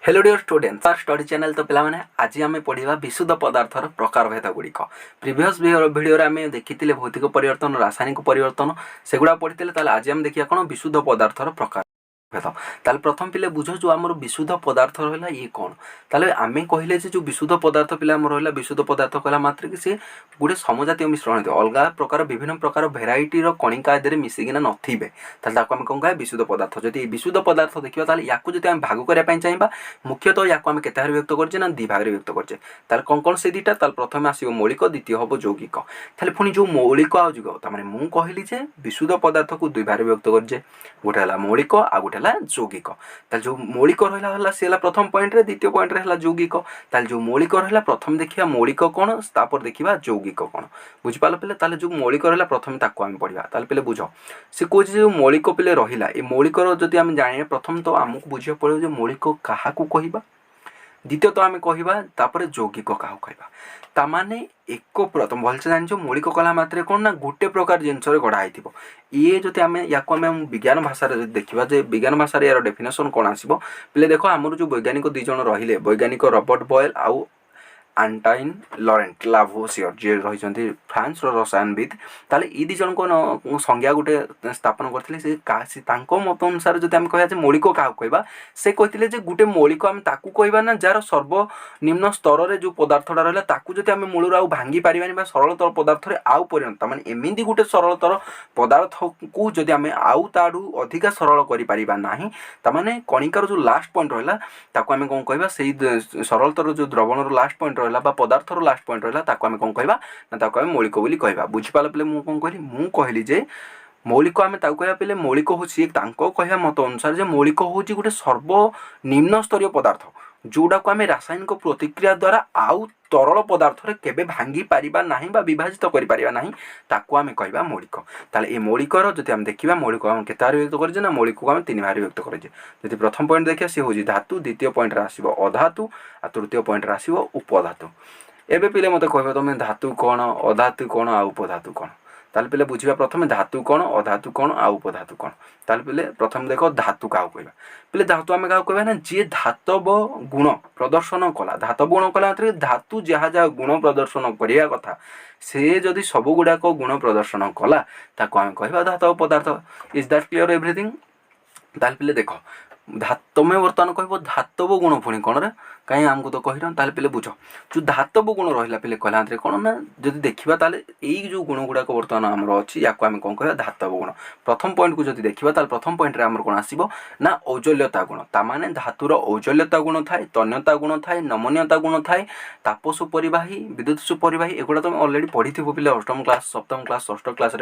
Hello dear students study channel तो पिला माने आज आम पढ़ा विशुद्ध पदार्थर प्रकारभेद गुड़िक प्रिवियस भिडियो आम देखी भौतिक परिवर्तन रासायनिक परिवर्तन सेगुड़ा पढ़ी आज आम देखिए कौन विशुद्ध पदार्थर प्रकार भेद प्रथम पिले बुझ जो आम विशुद्ध पदार्थ रहा ये कौन ताले आम कहले जो विशुद्ध पदार्थ पिला रहा विशुद्ध पदार्थ कहला मात्र कि सी गोटे समजातीय मिश्रण अलग प्रकार विभिन्न प्रकार भेराइटी कणिका एदे मिसिकिना नथिबे ताले आम कौन कह विशुद्ध पदार्थ जदि विशुद्ध पदार्थ देखिए ताले याकू जदि आम भाग करने चाहिए मुख्यतः याकू आम केते भाग व्यक्त करछे ना दि भाग व्यक्त करछे ताले कौन कौन से दुटा ताले प्रथम आसीबो मौलिक द्वितीय हम यौगिक ताले पुणी जो मौलिक आ यौगिक तार माने मु कहली जे विशुद्ध पदार्थ को दुई भाग व्यक्त करछे गोटे हला मौलिक आ गोटे यौगिक ताल जो मौलिक रहा सी प्रथम पॉइंट रे द्वितीय पॉइंट रे यौगिक ताल जो मौलिक रहा प्रथम देखिया मौलिक कौन तापर देखिबा यौगिक कौन बुझिपाल पे ताले जो मौलिक रहा प्रथम ताको आम पढ़ा ताल पे बुझ से कौन जो मौलिक पे रहा ये मौलिक जदि आम जाने प्रथम तो आमको बुझा पड़े जो मौलिक क्या कहवा द्वितीय तो आम कहवा तापर यौगिक क्या कहवा ताने एक प्रथम भलसे जान मौलिक कला मात्रे कौन ना गोटे प्रकार जिनस गढ़ाई ये जो आम या विज्ञान भाषा देखा जे विज्ञान भाषा यार डेफिनेशन कौन आसो पे देख आमर जो वैज्ञानिक दुईज रही वैज्ञानिक रॉबर्ट बॉयल आउ आंटाइन लॉरेंट लावोसियर जी रही फ्रांस रसायनविद ताले ये दी जन को संज्ञा गोटे स्थापन करते से मत अनुसार जो आम कह मौलिक क्या कहवा से कहते गोटे मौलिक आम ताकू कहवा ना जार सर्वनिम्न स्तर में जो पदार्थटा रहा ताकू जो आम मूलर आउ भांगी पारिबानी सरलतर पदार्थ आउ परिणत माने एमती गोटे सरलतर पदार्थ को जदि आम आउ ताड़ू अधिका सरल करें ताने कणिकार जो लास्ट पॉइंट रहा ताकू आम कौन कहवा से सरलतर जो द्रवणर लास्ट पॉइंट रहा पदार्थर लास्ट पॉइंट रहा ताकू आम कौन कहवा ना ताकू आम मौलिक बोली कहवा बुझिपाल पे मुझे कहली जे मौलिक आम कह पे मौलिक हूँ कह मत अनुसार जे मौलिक हूँ गोटे सर्वनिम्न स्तरीय पदार्थ जोड़ा को आम रासायनिक प्रतिक्रिया द्वारा आउ तरल पदार्थ केबे भांगी पारिबा नाही बा विभाजित करि पारिबा नाही ताकू आम कहवा मौलिक ताले ए मौलिकर जदि आम देखिबा मौलिक आम केते भाग व्यक्त करजे ना मौलिक को आम तीन भाग व्यक्त करजे जदि प्रथम पॉइंट देखिया से होजी धातु द्वितीय पॉइंट रे आसीबो अधातु आ तृतीय पॉइंट रे आसीबो उपधातु एबे पिले मते कहबो तमे धातु कोन अधातु कोन आ उपधातु कोन ताले पिले बुझिबा प्रथम धातु कोन अधातु कोन आ उपधातु कोन ताले पिले प्रथम देखो धातु का कहबा पिले धातु आम क्या कहबा ना जे धातव गुण प्रदर्शन कला धातव गुण कला धातु जहाँ जहाँ गुण प्रदर्शन करिया कथा से जदि सब गुड़ाक गुण प्रदर्शन कला ताको आम कहबा धातव पदार्थ इज दैट क्लियर एवरीथिंग ताले पिले देख तुम बर्तमान कह धातव गुण पुणी कौन रे कहीं आमको तो कही ताले पे बुझ जो धातव गुण रहा पे कहला कौन ना जब देखा ताले यही जो गुण गुड़ाक बर्तमान आमर अच्छी या आम कौन कह धातव गुण प्रथम पॉइंट को जब देखा ताले प्रथम पॉइंट रे आमर कौन आसो ना औज्जल्यता गुण ताने धातुर औज्जल्यता गुण थाए तन्यता गुण थाए नमनीयता गुण थाए ताप सुपरिवाही विद्युत सुपरिवाही एगुड़ा तुम अलरेडी पढ़ी पे अष्टम क्लास सप्तम क्लास षष्ठ क्लास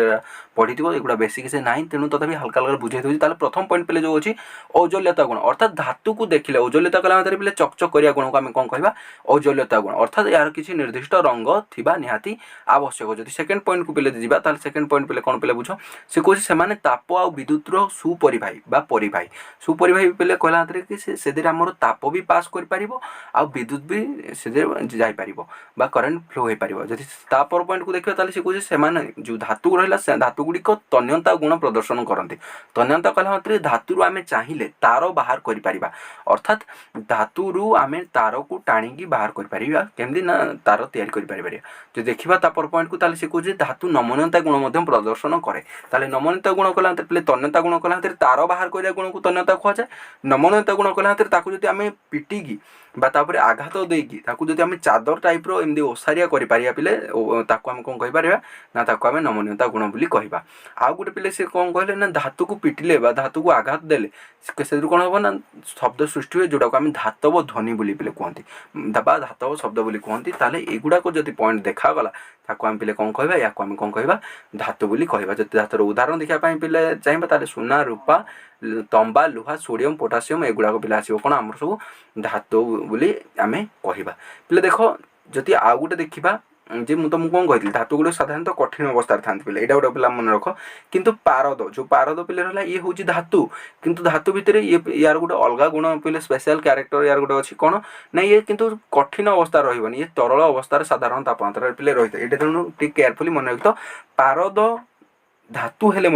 पढ़ी एगुड़ा बेसी किसी ना तेणु तथापि हल्का हल्का बुझे दूसरी प्रथम पॉइंट पे जो अच्छी औज्जल्यता गुण अर्थात धातु को देखिले औज्जल्यता कला पे चकचक करिया गुण को आम कौन कहवा औज्जल्यता गुण अर्थात यार किसी निर्दिष्ट रंग थिबा निहाती आवश्यक जदि सेकेंड पॉइंट को पे जावा ताले सेकेंड पॉइंट पे कौन पे बुझ से कौन से ताप आ विद्युतर सुपरिवाही बा परिवाही सुपरिवाही पे कहला कि से आमर ताप भी पास कर पारिबो आ विद्युत भी से जाई पारिबो बा करंट फ्लो हो पारिबो जदि तापर पॉइंट को देखिबा ताले से कौन से जो धातु रहिला से धातु गुड़िक तन्यता गुण प्रदर्शन करते तन्यता कहला मात्र धातु आम चाहिए तार बाहर कर पारिबा अर्थात धातु आम तार को टाणी बाहर कर पारिबा केमदी ना तार तैयारी कर पारिबा जो देखिबा तापर पॉइंट को ताले से कौन धातु नमनीयता गुण मध्यम प्रदर्शन करे ताले नमनीयता गुण कला पे तन्यता गुण कला तार बाहर करिया गुण को तन्यता कहुए नमनीयता गुण कला ताकू जदि आम पिटिकी बापर आघात देकी जदि आम चादर टाइप एमती ओसारिया कर पारिया पिले ताकू आम कौन कह ना ताकू आम नमनीयता गुण बोली कहबा आउ गोटे पिले से कौन कहले ना धातु को पिटिले बा धातु को आघात देले से कौन हम ना शब्द सृष्टि हुए जोटा को आम धातव ध्वनि बोली पिले कहती बा धातव शब्द बोली कहती ताले एगुड़ा को जब पॉइंट देखागला ताकू आम पिले कौन कहबा या आम कौन कहबा धातु बोली कहबा जब धातुर उदाहरण देखा पिले चाहिए ताले सुना रूपा तंबा लुहा सोडियम पोटासियम एगुड़ा को पिले आसो कौन आम सब धातु बोली आम कहबा पिले देख जदि आउ गोटे देखा जे मुझे तुमको कौन कही धातु गुड़ साधारणतः कठिन अवस्था था पे यहाँ गोटे पे मन रख किंतु पारद जो पारद पे रहा ये हूँ धातु किंतु धातु भितर ये यार गोटे अलग गुण पे स्पेशल क्यारेक्टर यार गोटे अच्छी कौन ना ये किंतु कठिन अवस्था रही ये तरल अवस्था साधारण तापमात्रा पे रही है ये तेणु टे केयरफुली मन रख पारद धातु हेले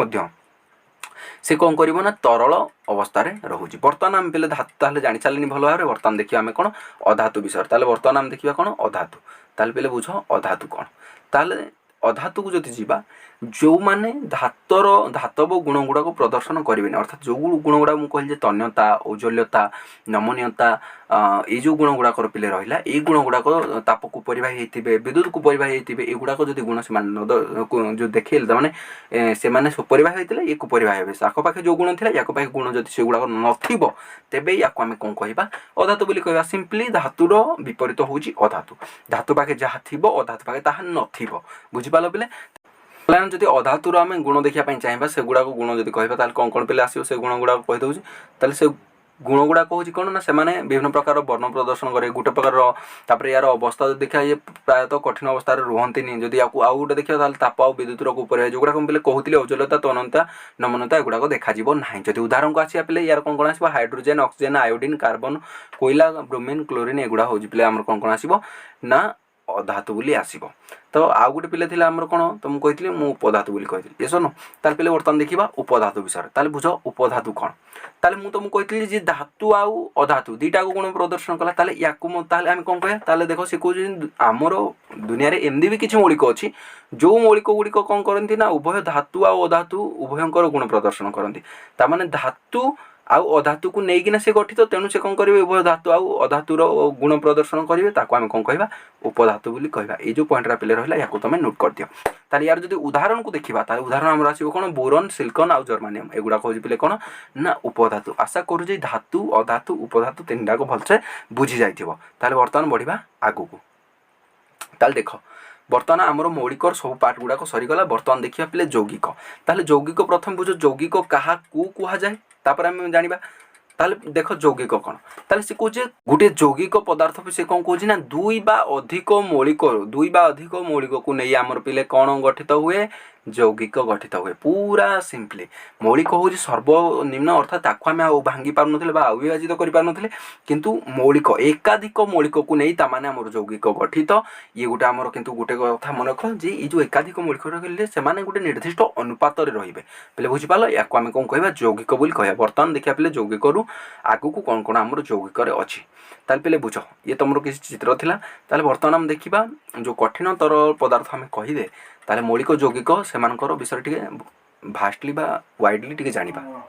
से कौन कर तरल अवस्था रोचे। बर्तमान आम पे धातु ताले जानी सारे भल भाव में। बर्तमान देखिए आम कौन अधातु विषय ताले बर्तमान आम देखिए कौन अधातु ताले पे बुझ अधातु कौन ताले अधातु को जदि जीवा जो माने धातर धातव गुण गुड़ाक प्रदर्शन करेंगे अर्थात जो गुण गुड़ा मुझे तन्यता औज्ज्वल्यता नमनीयता ये जो गुण गुड़ाक पिले रहा ये गुण गुड़ाक ताप को परिवाही होते विद्युत को परिवाही होते युगुड़ाक जो गुण से जो देखे मैंने से सुपरिवाही होते ये कुपरिवाही हे आखपाखे जो गुण थी या गुण जब से गुड़ाक नथिबो तेबे या आम कौन कह अधातु बोली कह सिंपली धातुर विपरीत हूँ अधातु। धातु पाखे जहाँ थी अधातु पाखे ताहा नथिबो बुझिपाल पिले। जदि अधातुर आम गुण देखा चाहिए से गुड़ाक गुण जब कह कौन कौन पे आसो से गुण गुड़ाक कहीदे ताले से गुण गुड़ाक हूँ कौन ना से विभिन्न प्रकार वर्ण प्रदर्शन करे गोटे प्रकार यार अवस्था जो देखा ये प्रायतः कठिन अवस्था रुहति जदि आउ गोटे देखा ताप आउ विद्युत उपर जो गुड़ाक पे कहते औज्ज्वल्यता तन्यता नमनता एगुड़ाक देखा ना जब उदाहरण को आसा पे यार कौन कौन आस हाइड्रोजेन ऑक्सीजन आयोडीन कार्बन कोयला ब्रोमीन क्लोरीन एगुड़ा हूँ पे आम कौन कौन आसो ना अधातु बोली आसो। तो आउ गोटे पिले थिला हमर कोन तो मु कहितली मु उपधातु बोली कहितली एसो न ताल पिले बर्तमान देखिबा उपधातु विषय ताले बुझ उपधातु कोन ताले मु तो मु कहितली जे धातु आउ अधातु दीटा को गुण प्रदर्शन कला ताले याकु ताले हम कोन कहे ताले देखो से को हमर दुनिया रे एमदी भी किछ मौलिक अछि जो मौलिक गुड़िक कौन करती ना उभय धातु आउ अधातु उभयंकर गुण प्रदर्शन करती ता माने धातु आउ अधातु को लेकिन से गठित तेणु से कौन करेंगे उभय धातु आउ अधातुर गुण प्रदर्शन करेंगे ताको आम कौन कहवा उपधातु बोली कहवा। ये जो पॉइंटरा पे रहा या तुम नोट कर दियो ताले यार जब उदाहरण को देखा ताले उदाहरण आम आसो कौन बोरन सिलिकन आउ जर्मानियम एगुड़ा हूँ पे कौन ना उपधातु। आशा करूँ धातु अधातु उपधातु तीन टाक भलसे बुझी जाइथिबो। ताले बर्तमान बढ़िबा आगु को ताले देख बर्तमान आमर मौलिकर सब पार्ट गुड़ाक सरीगला। बर्तमान देखिए पे यौगिक ताले यौगिक प्रथम बुझ यौगिक क्या कह जाए तापर आम जाना ताले देख यौगिक कौन ताले से कहे गोटे यौगिक पदार्थ से कौन कहे ना दुई बा अधिक मौलिक को नहीं आमर पिले कौन गठित हुए यौगिक गठित हुए। पूरा सिंपली मौलिक हूँ सर्वनिम्न अर्थात ताको आम भांगी पार अविभाजित कर किंतु मौलिक एकाधिक मौलिक को नहीं तामाने आमर यौगिक गठित ये गोटे आमर किंतु गोटे कथा मन रख जे ये जो एकाधिक मौलिक रहिले से गोटे निर्दिष्ट अनुपात रही पे बुझिपाल या आम कौन कह यौगिक बोली कह। बर्तमान देखा पे यौगिक रु आगु को कौन कौन आमर यौगिक अच्छी ताले पे बुझ ये तुम किसी चित्र थिला ताले बर्तमान आम देखा जो कठिन तरल पदार्थ आम कहीदे ताले मौलिक यौगिक से विषय टे भास्टली वाइडली टे जाना।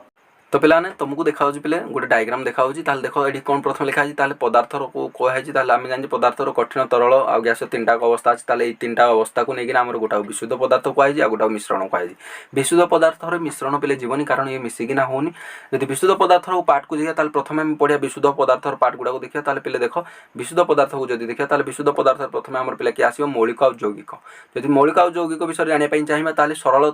तो पे तुमको देखा पे गोटे डायग्राम देखा देख ये कौन प्रथम लिखा है पदार्थर को कहुई आम जाने पदार्थर कठिन तरल आ गैस तीन टाक अवस्था अच्छे तीन टाक अवस्था को लेकिन आम गोटा विशुद्ध पदार्थ कहुई आ गोटा मिश्रण कहुई। विशुद्ध पदार्थर मिश्रण पे जीवन कारण ये मिसिकिना होनी जब विशुद्ध पदार्थर पार्ट को देखा प्रथम आम पढ़िया विशुद्ध पदार्थर पार्ट गुड़ा देखा पे देख विशुद्ध पदार्थ को जब देखा विशुद्ध पदार्थ प्रथम आम पे किए आसो मौलिक आउ यौगिक। जब मौलिक आउ यौगिक विषय जानापी चाहिए सरल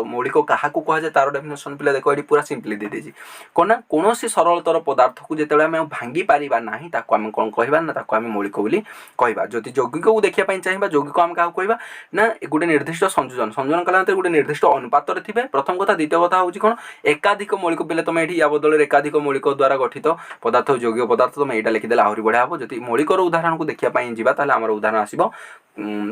मौलिक क्या कहुए तार डेफिनेसन पे देख ये पूरा सिंपली कौन ना कौन सरलतर पदार्थ को जिते आम भांगी पारिबा नाही ताको आम कौन कहबा ना ताको आम मौलिक बोली कहबा। जदि यौगिक को देखा चाहिए यौगिक आम क्या कहबा ना गोटे निर्दिष्ट संयोजन संयोजन कला गोटे निर्दिष्ट अनुपात थे प्रथम कथा। द्वितीय कथा हूँ कौन एकाधिक मौलिक पे तुम ये या बदल एकाधिक मौलिक द्वारा गठित पदार्थ यौगिक पदार्थ तुम यहाँ लिखिदेले आहरी बढ़िया हम। जब मौलिकर उदाहरण को देखापी जावा आम उदाहरण आसो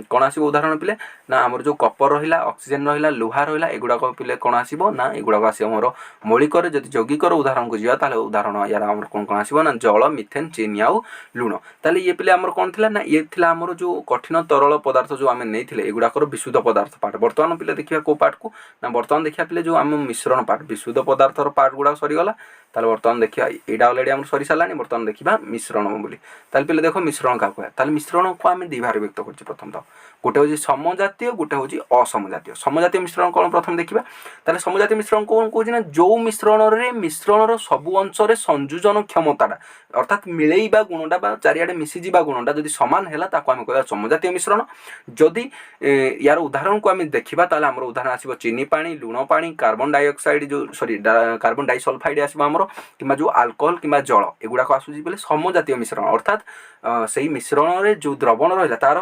कौन आसो उदाहरण पे ना आमर जो कपर रहा ऑक्सीजन रहा लुहा रहा एगुड़ाक पे कौन आसो ना एगुड़ाक आसो मोर मौलिकर जब यौगिकर उदाहरण को जावा उदाहरण यार आम कौन कौन आसो ना जल मिथेन चीनी आउ लुण। ताले ये पे आमर कौन थी ना ये थिला आमर जो कठिन तरल पदार्थ जो आम नहीं एगुड़ाकर विशुद्ध पदार्थ पार्ट। बर्तमान पे देखा कौ पार्ट को ना बर्तमान देखा पे जो आम मिश्रण पार्ट विशुद्ध पदार्थर पार्ट गुड़ा सरीगला। ताले बर्तमान देखिए यहाँ अलरेडी आम सरी सारा बर्तमान देखा मिश्रण बोली ताले पे देख मिश्रण क्या कह ताले मिश्रण को आम दी भाग व्यक्त कर प्रथम तो गोटे हूँ समजातीय गोटे हूँ असमजातीय। समजातीय मिश्रण कौन प्रथम देखा ताले समजातीय मिश्रण कौन कौन ना जो मिश्रणर सबु अंश संयोजन क्षमता अर्थात मिलेइबा गुणटा चारिआडे मिसीजा गुणटा जदि सामान है आम कह समजातीय मिश्रण। जदि यार उदाहरण को आम देखा ताले आमर उदाहरण आसो चीनी पानी लुण पानी कार्बन डाइऑक्साइड जो सॉरी कार्बन डाइसल्फाइड आसो आमर कि जो आल्कोहल कि जल एगुड़ाक आसूसी समजातीय मिश्रण अर्थात से मिश्रण जो द्रवण रहा तार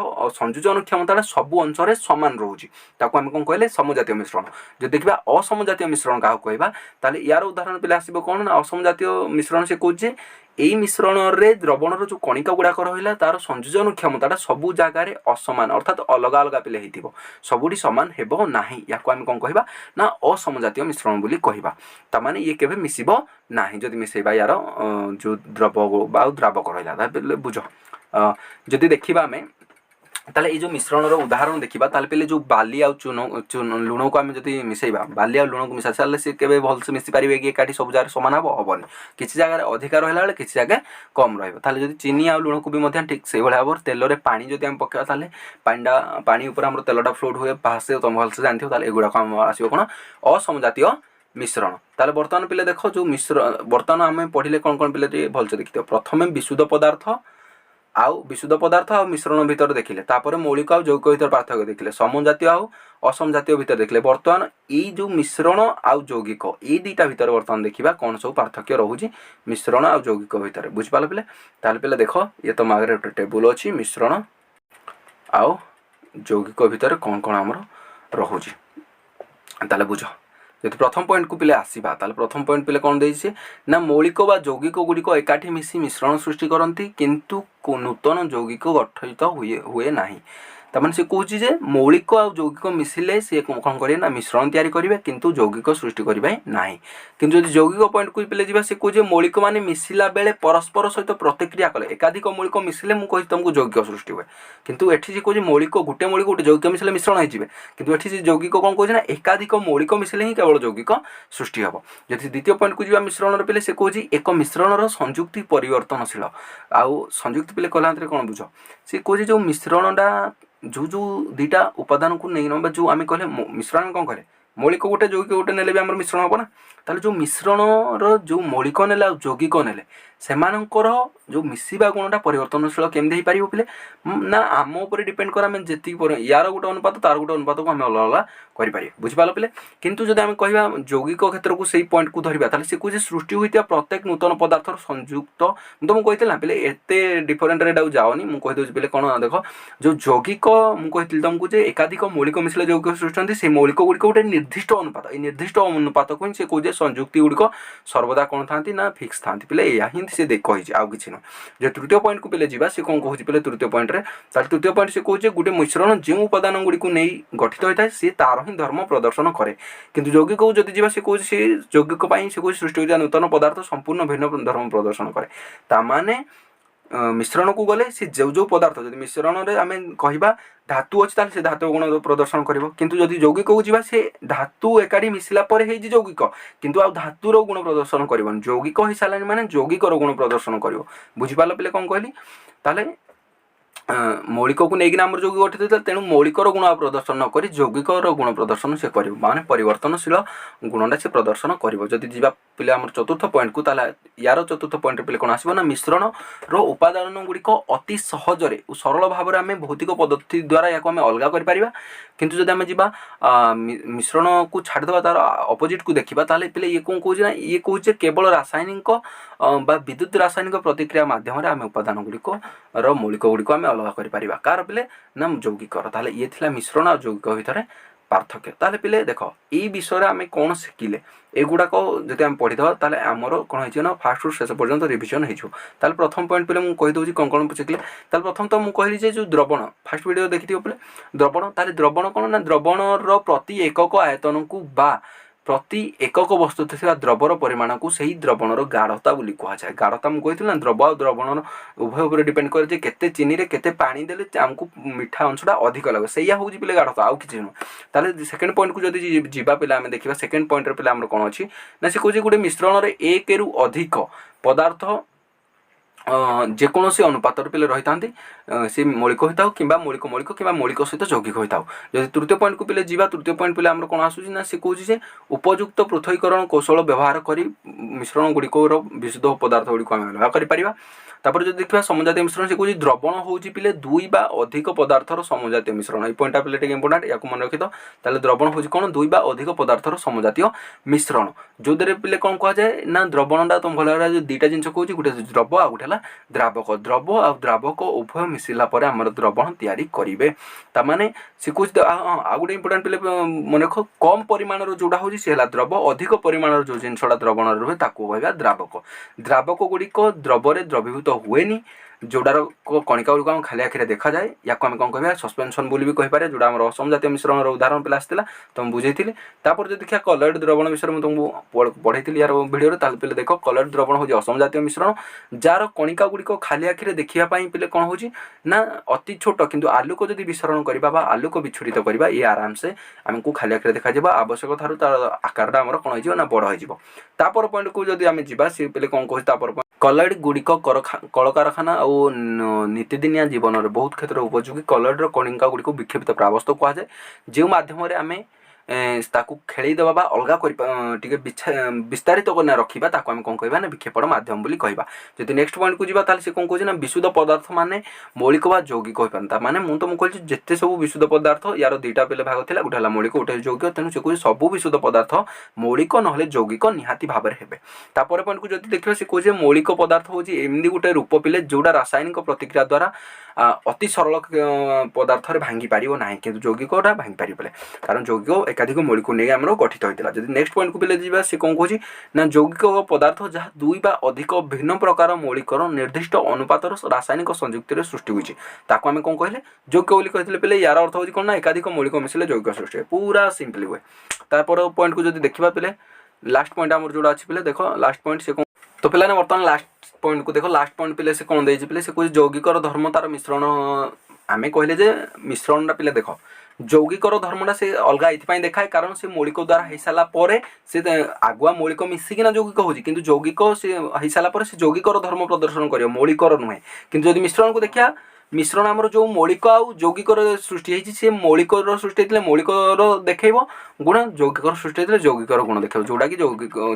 संयोजन क्षमता सबु अंश सामान रोचे ताको आम कौन कहले समजातीय मिश्रण। जो देखा असमजातीय मिश्रण क्या कहवा ताले यार उदाहरण पे आसो कौन ना असमजातीय मिश्रण से कहे यही मिश्रण रे द्रवणर जो कणिका गुड़ाक रहा तार संयोजन क्षमता सबू जगार असमान अर्थात अलग अलग पिले हो सबुठी सामान हेब ना या आम कौन कहवा ना असमजातीय मिश्रण बोली कहवा ताने ये केवे मिसिब ना जदि मिसेबा यार जो द्रावक रहा बुझ जदि देखा आम ताले ये जो मिश्रण उदाहरण देखा ताले पहले जो बाली आ चून लुण को आम जब मिसेबा बाली आ लुण को मिसा सारे सी के भलसे मिसी पारे कि एकाठी सब जगह सामान हम हेनी किसी जगह अधिका रहा बेले किसी जगह कम रही चीनी आ लुण को भी ठीक से भाव भाव तेल में पानी जब आम पकेबा ताले पानी उपर आम तेलटा फ्लोट हुए भासे तुम भलसे जानते हो एगुड़ाक आसो कौन असमजातीय मिश्रण। ताले बर्तमान पिले देख जो मिश्रण बर्तमान आम पढ़ले कौन कौन पिले भलसे देखिए प्रथम विशुद्ध पदार्थ आउ विशुद्ध पदार्थ आ मिश्रण भितर देखिले तापर मौलिक आ यौगिक भितर पार्थक्य देखिले समजातीय आउ असमजातीय भितर देखिले बर्तमान ये जो मिश्रण आउ यौगिक ये दुईटा भितर बर्तमान देखा कौन सब पार्थक्य रोचे मिश्रण आ यौगिक भितर बुझिपाल पिले ताले पिले देख ये तुम आगे गोटे टेबुल अच्छी मिश्रण आउ यौगिक भितर कौन कौन आमर रोचे ताले बुझ यदि प्रथम पॉइंट को पिले आसवा ताले प्रथम पॉइंट पिले कौन देइछे ना मौलिक बा यौगिक गुड़िक एकाठी मिसी मिश्रण सृष्टि करती किंतु नूतन यौगिक गठित हुए नाही तमाने से कहूँ जे मौलिक आ यौगिक मिसिले सी कौन करेंगे ना मिश्रण तैयारी करेंगे किंतु यौगिक सृष्टि करेंगे ना किंतु जो यौगिक पॉइंट को पिले जा सी कहूँ मौलिक माने मिसिला बेले परस्पर सहित प्रतिक्रिया कले एकाधिक मौलिक मिसिले मुझे तुमको यौगिक सृष्टि हुए किंतु एठी से कहूँ मौलिक गोटे मौलिक गोटे यौगिक मिसिले मिश्रण हो किंतु एठी से यौगिक कौन कहूँ ना एकाधिक मौलिक मिसिले ही केवल यौगिक सृष्टि हम। जब द्वितीय पॉइंट को जी मिश्रण पिले से कहूँ एक मिश्रणर संयुक्ति परिवर्तनशील आउ संयुक्ति पिले कहला कौन बुझ सी कहूँ जो मिश्रणटा जो जो दुईटा उपादान को नहीं जो आम कहले मिश्रण कौन कहे मौलिक गोटे यौगिक गोटे नेले भी आम मिश्रण हम ना ताले जो मिश्रणर जो मौलिक नेले यौगिक नेले सेमानकर जो मिसिबा गुणटा परिवर्तनशील केमती हो पार पिले ना आम उपर डिपेंड कर आम जी यार गोटे अनुपात तार गोटे अनुपात को आम अलग अलग करें बुझिपाल पिले किंतु जब आम कह यौगिक क्षेत्र को सही पॉइंट को धरवा ताले से कहे सृष्टि होता प्रत्येक नूतन पदार्थर संयुक्त तुमको कहती ना पिले एते डिफरेन्ट रेट आउ जाओनी मुझे कहीदे पिले कौन देख जो यौगिक मुझे तुमको एकाधिक मौलिक मिसिले यौगिक सृष्टि होती से मौलिक गुड़िक गोटे निर्दिष्ट अनुपात ये निर्दिष्ट अनुपात को ही कहे संयुक्ति गुड़िक सर्वदा कौन था ना फिक्स था पिले या ही से कही आउ कि नुह जो तृतीय पॉइंट को पिले जा सी कौन कहूँ पिले तृतीय पॉइंट रे तृतीय पॉइंट से कहे गोटे मिश्रण जो उपादान गुड़ी को नहीं गठित होता है सी तार ही धर्म प्रदर्शन करे किंतु यौगिक को जब जा सी कहे सी यौगिक से कहे सृष्टि होता नूतन पदार्थ संपूर्ण भिन्न धर्म प्रदर्शन करे ताने मिश्रण को गले सी जो जो पदार्थ जब मिश्रण रे आम कहवा धातु अच्छी से धातु गुण प्रदर्शन कर किंतु जदि यौगिक को जीवा से धातु एकाठी मिसला पर यौगिक किंतु आ धातुर गुण प्रदर्शन कर यौगिक हो सारे माने यौगिक गुण प्रदर्शन कर बुझिपाल पिले कौन कहली ताले मौलिक को लेकिन आम यौगिक गठित होता तेणु मौलिकर गुण प्रदर्शन नक यौगिकर गुण प्रदर्शन से कर माने परिवर्तनशील गुणटा से प्रदर्शन कर जदि जीवा पिले आम चतुर्थ पॉइंट को यार चतुर्थ पॉइंट पिले कौन आसो ना मिश्रण उपादान गुड़िक अति सहजरे सरल भाव में आम भौतिक पद्धति द्वारा या आम अलग कर किंतु जब आम जा मिश्रण को छाड़देवा तार अपोजिट को देखा ताले पिले ये कौन कहूँ ना ये कहूँ केवल रासायनिक बा विद्युत रासायनिक प्रतिक्रिया माध्यम आम उपादान गुड़िक मौलिक गुड़िक आम अलग कर कार पिले ना यौगिक ताले ये थिला मिश्रण और यौगिक भितर पार्थक्य ताले पिले देख ये विषय आम कौन शिखिले एगुड़ाक जब आम पढ़ीदे ताले आमर कौन हो फास्ट रु शेष पर्यंत रिविजन हो प्रथम पॉइंट पे मुझे कहीदे कौन कौन शिखिले प्रथम तो मुझे कहली जो द्रवण फास्ट वीडियो देखी पे द्रवण ताले द्रवण कौन ना द्रवणर प्रति एकक आयतन को बा प्रति एकक वस्तु था द्रवर परिमाण को सही द्रवणर गाढ़ता बोली कहुए गाढ़ता मुझे कही ना द्रव आ द्रवण उभय उपर डिपेंड करे केते चीनी रे केते पानी देले आमको मीठा अंशटा अधिक लगे सैया हूँ पिले गाढ़ता आउ कि नुह ताले सेकेंड पॉइंट को जब जीवा पे आम देखा सेकेंड पॉइंट पे आम कौन अच्छी ना से कहे गोटे मिश्रण एक रु अधिक पदार्थ जेकोसी अनुपात पिले रही था सी मौलिक होता हो कि मौलिक मौलिक कि मौलिक सहित यौगिक होता हो जब तृतीय पॉइंट को पिले जीवा तृतीय पॉइंट पिले आम कौन आसूँ सी कहे उपयुक्त पृथकीकरण कौशल व्यवहार कर मिश्रण गुड़िक विशुद्ध पदार्थ गुड़िक आम व्यवहार कर तापर जो देखा समजातीय मिश्रण से कहे द्रवण हूँ पिले दुई बा अधिक पदार्थर समजातीय मिश्रण ये पॉइंटा पिले टे इंपोर्टाट या मन रखी तो द्रवण हूँ कौन दुई बा अधिक पदार्थर समजातीय मिश्रण जो पिले कौन कहुए ना द्रवणटा तुम भल जो दुईटा जिन कहूँ गोटे द्रव आ गोटे ହେଲା ଦ୍ରାବକ ଦ୍ରବ ଆଉ ଦ୍ରାବକ ଉଭୟ ମିଶିଲା ପରେ ଆମର ଦ୍ରବଣ ତିଆରି କରିବେ ତାମାନେ ଶିଖୁଛି ଆଉ ଗୋଟେ ଇମ୍ପୋର୍ଟାଣ୍ଟ ପିଲେ ମନେ ରଖ କମ୍ ପରିମାଣର ଯେଉଁଟା ହେଉଛି ସେ ହେଲା ଦ୍ରବ ଅଧିକ ପରିମାଣର ଯେଉଁ ଜିନିଷଟା ଦ୍ରବଣରେ ରୁହେ ତାକୁ କହିବା ଦ୍ରାବକ ଦ୍ରାବକ ଗୁଡ଼ିକ ଦ୍ରବରେ ଦ୍ରବୀଭୂତ ହୁଏନି जोडार कणिका गुड़िक आम खाली आखिरे देखा जाए या आम कौन कह सस्पेंशन बोली भी कहीपर जोड़ा आम असमजातीय मिश्रण उदाहरण पे आसाला तुम बुझेती तापर जो देखिए कलर्ड द्रवण विषय में तुमको पढ़ाई यार भिडियो पे देख कलर्ड द्रवण हूँ असमजातीय मिश्रण जार कणिका गुड़िक खाली आखिरे देखा पे कौन हो ना अति छोट किंतु आलोक जदि विसरण करवा आलोक विच्छुरित करवा ये आराम से आमको खाली आखिरे देखा आवश्यक थारू तार आकारटा आमर कौन हो बड़ होपर पॉइंट को जब आम जा सी पे कौन कह कलर्ड गुड़िक कलकारखाना और नीतिदिनिया जीवन में बहुत क्षेत्र उपयोगी कलर्डर कणिका गुड़िक विक्षेपित प्रावस्था कहुए जो मध्यम आम ताकू खेलदेवा अलग टे विस्तारित करना रखा ताकू आम कौन कहना विक्षेपण माध्यम बोली कहवा जब नेक्स्ट पॉइंट को जावा से कौन कहना विशुद्ध पदार्थ माने मौलिक व यौगिक हो पारे माने मुझे तुमको कहती जिते सब विशुद्ध पदार्थ यार दुईटा पे भाग था गोटे मौलिक गोटे यौगिक तेणु से कहे सब विशुद्ध पदार्थ मौलिक ना यौगिक निहाती भाव में हे तापर पॉइंट को जब देखिए सी कहे मौलिक पदार्थ हूँ एमती गोटे रूप पिले जोड़ा रासायनिक प्रतिक्रिया द्वारा अति सरल पदार्थ भांगी पार ना कि यौगिकटा भांगी पारे कारण यौगिक एकाधिक मौलिक नहीं आम गठित होता जब नेक्स्ट पॉइंट को पिले जा सी कौन कहे ना यौगिक पदार्थ जहाँ दुई बा अधिक भिन्न प्रकार मौलिकर निर्दिष्ट अनुपातर रासायनिक संयुक्ति सृष्टि होती आम कौन कहले यौगिक बोली कहते पे यार अर्थ हो कौन ना एकाधिक मौलिक मिसले यौगिक सृष्टि पूरा सिंपली हुए तापर पॉइंट को जब देखा पे लास्ट पॉइंट आम जोड़ा अच्छी पे देख लास्ट पॉइंट से कौन तो पे बर्तमान लास्ट पॉइंट को देख लास्ट पॉइंट पे से कौन दे पे से कहे यौगिकर धर्म तार मिश्रण आम कहले जे मिश्रणटा पे देख यौगिकर धर्मटा से अलग ये देखाए कारण से मौलिक द्वारा हो सारापर से आगुआ मौलिक मिसिकिना यौगिक हो यौगिक से हो सारापर से यौगिकर धर्म प्रदर्शन कर मौलिकर नुहे कि मिश्रण को देखा मिश्रण आमर जो मौलिक आउ यौगिकर सृष्टि होती सी मौलिकर सृष्टि होते मौलिकर देखब गुण यौगिकर सृष्टि होते यौगिकर गुण देख जोटा कि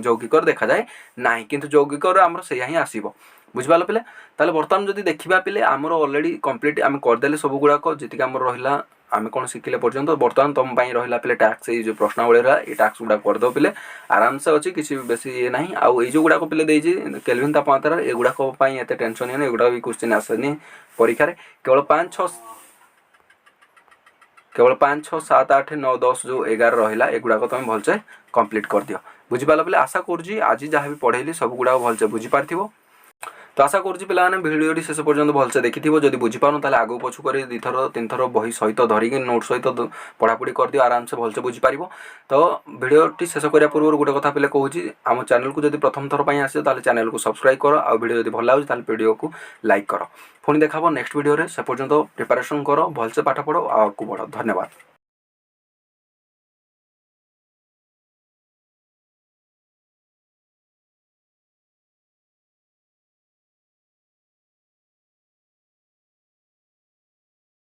यौगिकर देखा जाए ना कि यौगिकर आमर से ही आसब बुझिपाल पे ताले बर्तमान जब देखा पे आमर ऑलरेडी कंप्लीट आम करदे सब गुड़ाक जी आम रहा आम कौन शिखिले पर्यंत बर्तमान तुम रहा पे टैक्स ये जो प्रश्नावली रहा ये टैक्स गुड़ा करदे पे आराम से अच्छी किसी बेसी ये ना आउ ये जो गुड़ाक पे केल्विन तापमात्रा एगुड़ाक एत टेंशन नहीं एगुड़ा भी क्वेश्चन आसेनी परीक्षा केवल 5 6 7 8 9 10 जो 11 रहा एगुड़ाक तुम भलसे कंप्लीट कर दियो बुझिपाल पे आशा करुँच आज जहाँ भी पढ़ेली सब गुड़ा भलसे बुझीपार तो आशा करुँच पे भिडियो शेष पर्यंत भलसे देखी जब बुझीपार ताले आगू पछु कर 2 थर 3 थर बही सहित धरिक नोट सहित पढ़ापढ़ी कर दियो आराम से भलसे बुझीपार तो भिडियो शेष करने पूर्व गोटे कथा पे कहूँ आम चैनल को जब प्रथम थर पर आसे ताले चैनल को सब्सक्राइब कर आ भिडियो जब भल लगे भिडियो को लाइक कर पुणी देखा नेक्स्ट भिडियो से पर्यंत प्रिपरेशन कर भलसे पाठ पढ़ आगू बढ़ धन्यवाद।